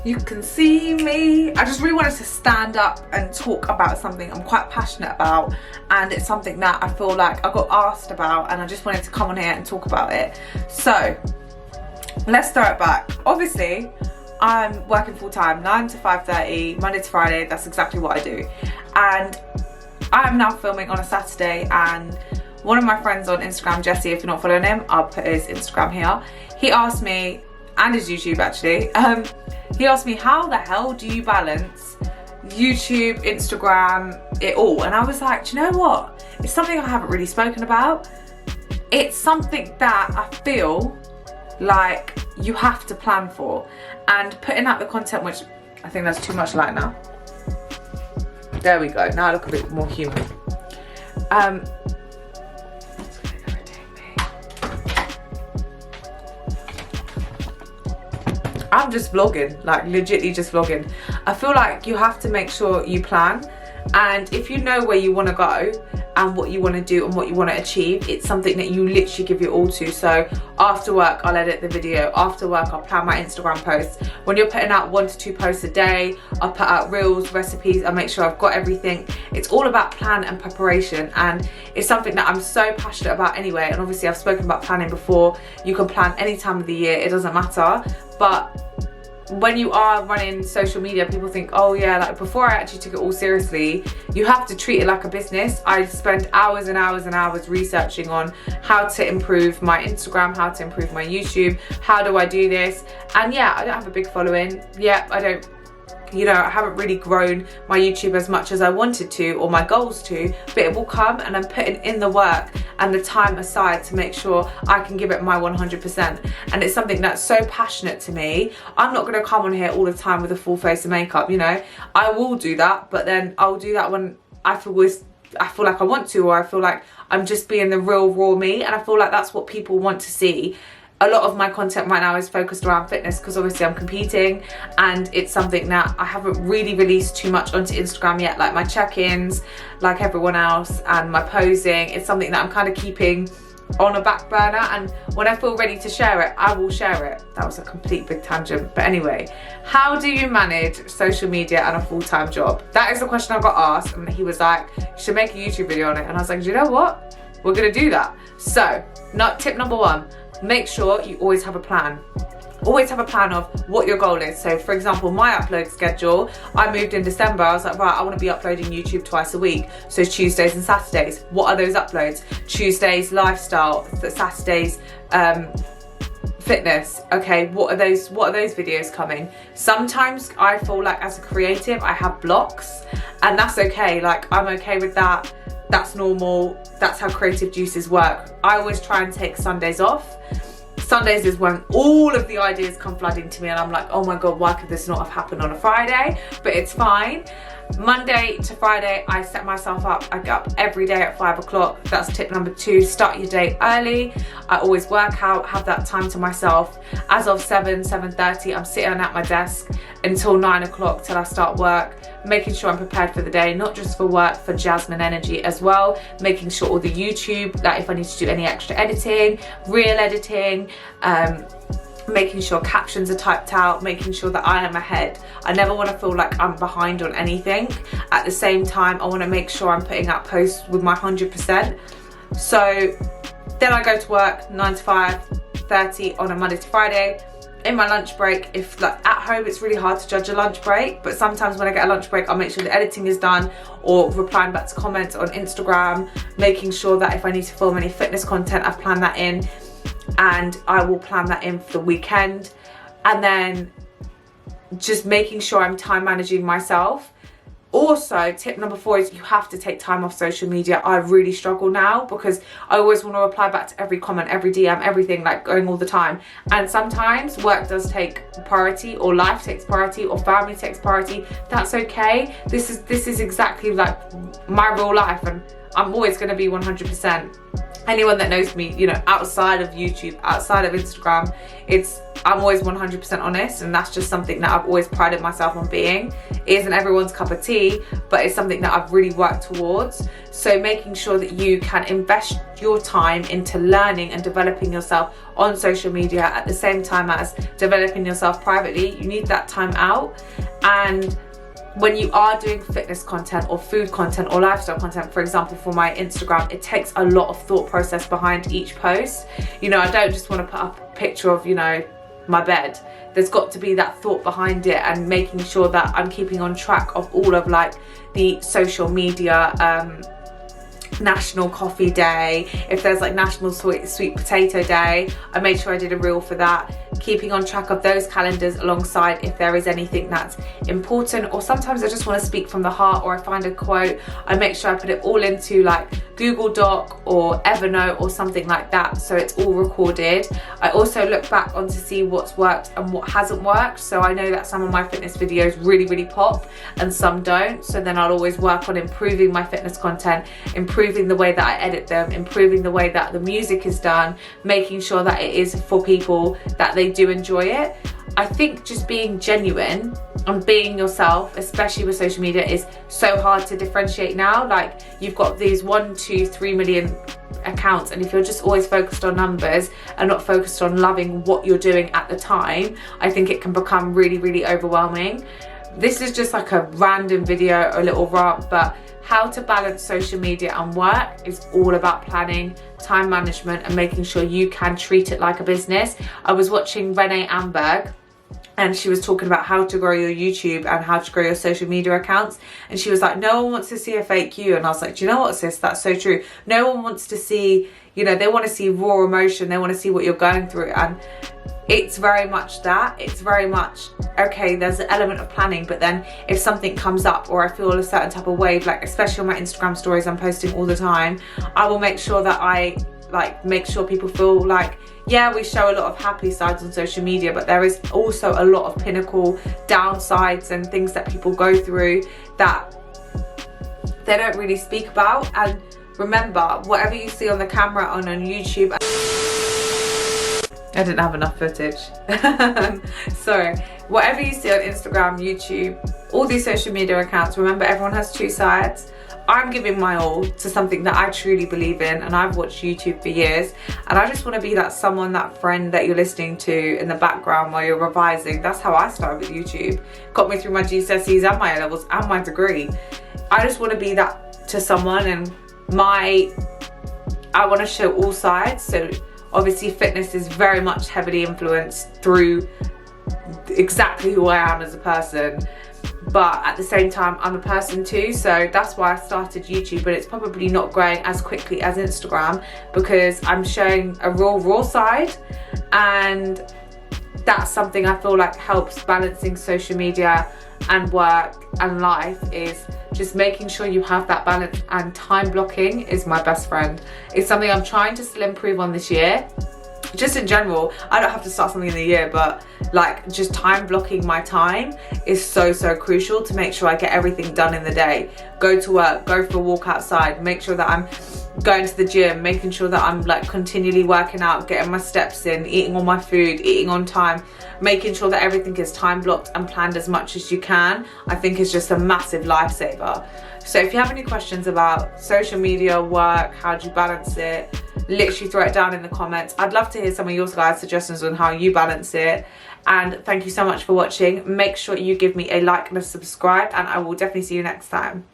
You can see me. I just really wanted to stand up and talk about something I'm quite passionate about, and it's something that I feel like I got asked about, and I just wanted to come on here and talk about it. So let's start back. Obviously I'm working full-time, 9 to 5:30, Monday to Friday. That's exactly what I do, and I am now filming on a Saturday, and one of my friends on Instagram, Jesse, if you're not following him, I'll put his Instagram here, he asked me, and his YouTube actually, he asked me, how the hell do you balance YouTube, Instagram, it all? And I was like, do you know what? It's something I haven't really spoken about. It's something that I feel like you have to plan for. And putting out the content, which I think that's too much light now. There we go. Now I look a bit more human. I'm just vlogging, like legitimately just vlogging. I feel like you have to make sure you plan, and if you know where you want to go and what you want to do and what you want to achieve, it's something that you literally give your all to. So after work I'll edit the video, after work I'll plan my Instagram posts. When you're putting out 1 to 2 posts a day, I'll put out reels, recipes, I make sure I've got everything. It's all about plan and preparation, and it's something that I'm so passionate about anyway. And obviously I've spoken about planning before. You can plan any time of the year, it doesn't matter. But when you are running social media, people think, oh yeah, like before I actually took it all seriously, you have to treat it like a business. I spend hours and hours and hours researching on how to improve my Instagram, how to improve my YouTube, how do I do this? And yeah, I don't have a big following. Yeah, I don't, you know, I haven't really grown my YouTube as much as I wanted to, or my goals to, but it will come, and I'm putting in the work and the time aside to make sure I can give it my 100%. And it's something that's so passionate to me. I'm not going to come on here all the time with a full face of makeup, you know. I will do that, but then I'll do that when I feel like I want to, or I feel like I'm just being the real raw me, and I feel like that's what people want to see. A lot of my content right now is focused around fitness because obviously I'm competing, and it's something that I haven't really released too much onto Instagram yet, like my check-ins, like everyone else, and my posing. It's something that I'm kind of keeping on a back burner, and when I feel ready to share it, I will share it. That was a complete big tangent, but anyway, how do you manage social media and a full-time job? That is the question I got asked, and he was like, you should make a YouTube video on it, and I was like, do you know what? We're gonna do that. So, tip number 1. Make sure you always have a plan. Always have a plan of what your goal is. So for example, my upload schedule, I moved in December. I was like, right, I want to be uploading YouTube twice a week. So Tuesdays and Saturdays. What are those uploads? Tuesdays, lifestyle. Saturdays, fitness. Okay, what are those videos coming? Sometimes I feel like as a creative, I have blocks, and that's okay. Like, I'm okay with that. That's normal. That's how creative juices work. I always try and take Sundays off. Sundays is when all of the ideas come flooding to me, and I'm like, oh my god, why could this not have happened on a Friday? But it's fine. Monday to Friday, I set myself up. I get up every day at 5 o'clock. That's tip number 2. Start your day early. I always work out, have that time to myself. As of 7:30, I'm sitting at my desk until 9 o'clock till I start work, making sure I'm prepared for the day, not just for work, for Jasmine energy as well. Making sure all the YouTube, like if I need to do any extra editing, reel editing, making sure captions are typed out, making sure that I am ahead. I never want to feel like I'm behind on anything. At the same time, I want to make sure I'm putting out posts with my 100%. So then I go to work 9 to 5:30 on a Monday to Friday. In my lunch break, if like at home, it's really hard to judge a lunch break, but sometimes when I get a lunch break, I'll make sure the editing is done, or replying back to comments on Instagram, making sure that if I need to film any fitness content, I've planned that in, and I will plan that in for the weekend. And then just making sure I'm time managing myself. Also, tip number 4 is you have to take time off social media. I really struggle now because I always want to reply back to every comment, every DM, everything, like going all the time. And sometimes work does take priority, or life takes priority, or family takes priority. That's okay. This is exactly like my real life, and I'm always going to be 100%. anyone that knows me, you know, outside of YouTube, outside of Instagram, I'm always 100% honest, and that's just something that I've always prided myself on being. It isn't everyone's cup of tea, but it's something that I've really worked towards. So making sure that you can invest your time into learning and developing yourself on social media at the same time as developing yourself privately, you need that time out. And when you are doing fitness content or food content or lifestyle content, for example, for my Instagram, it takes a lot of thought process behind each post. You know, I don't just want to put up a picture of, you know, my bed. There's got to be that thought behind it, and making sure that I'm keeping on track of all of like the social media, National Coffee Day, if there's like National Sweet Potato Day, I made sure I did a reel for that, keeping on track of those calendars alongside if there is anything that's important, or sometimes I just want to speak from the heart, or I find a quote, I make sure I put it all into like Google Doc or Evernote or something like that, so it's all recorded. I also look back on to see what's worked and what hasn't worked, so I know that some of my fitness videos really pop and some don't, so then I'll always work on improving my fitness content, improving the way that I edit them, improving the way that the music is done, making sure that it is for people that they do enjoy it. I think just being genuine and being yourself, especially with social media, is so hard to differentiate now. Like, you've got these 1, 2, 3 million accounts, and if you're just always focused on numbers and not focused on loving what you're doing at the time, I think it can become really overwhelming. This is just like a random video, a little rant, but how to balance social media and work is all about planning, time management, and making sure you can treat it like a business. I was watching Renee Amberg, and she was talking about how to grow your YouTube and how to grow your social media accounts, and she was like, no one wants to see a fake you. And I was like, do you know what, sis, that's so true. No one wants to see, you know, they want to see raw emotion, they want to see what you're going through. And it's very much that. It's very much, okay, there's an element of planning, but then if something comes up or I feel a certain type of wave, like especially on my Instagram stories I'm posting all the time, I will make sure that I make sure people feel like, yeah, we show a lot of happy sides on social media, but there is also a lot of pinnacle downsides and things that people go through that they don't really speak about. And remember, whatever you see on the camera on YouTube, I didn't have enough footage. Sorry. Whatever you see on Instagram, YouTube, all these social media accounts, remember, everyone has two sides. I'm giving my all to something that I truly believe in, and I've watched YouTube for years, and I just want to be that someone, that friend that you're listening to in the background while you're revising. That's how I started with YouTube. Got me through my GCSEs and my A-levels and my degree. I just want to be that to someone, and I want to show all sides. So obviously fitness is very much heavily influenced through exactly who I am as a person, but at the same time I'm a person too, so that's why I started YouTube. But it's probably not growing as quickly as Instagram, because I'm showing a raw side, and that's something I feel like helps balancing social media and work and life, is just making sure you have that balance. And time blocking is my best friend. It's something I'm trying to still improve on this year. Just in general, I don't have to start something in the year, but like just time blocking my time is so crucial to make sure I get everything done in the day. Go to work, go for a walk outside, make sure that I'm going to the gym, making sure that I'm like continually working out, getting my steps in, eating all my food, eating on time, making sure that everything is time blocked and planned as much as you can, I think is just a massive lifesaver. So if you have any questions about social media, work, how do you balance it, literally throw it down in the comments. I'd love to hear some of your guys' suggestions on how you balance it. And thank you so much for watching. Make sure you give me a like and a subscribe, and I will definitely see you next time.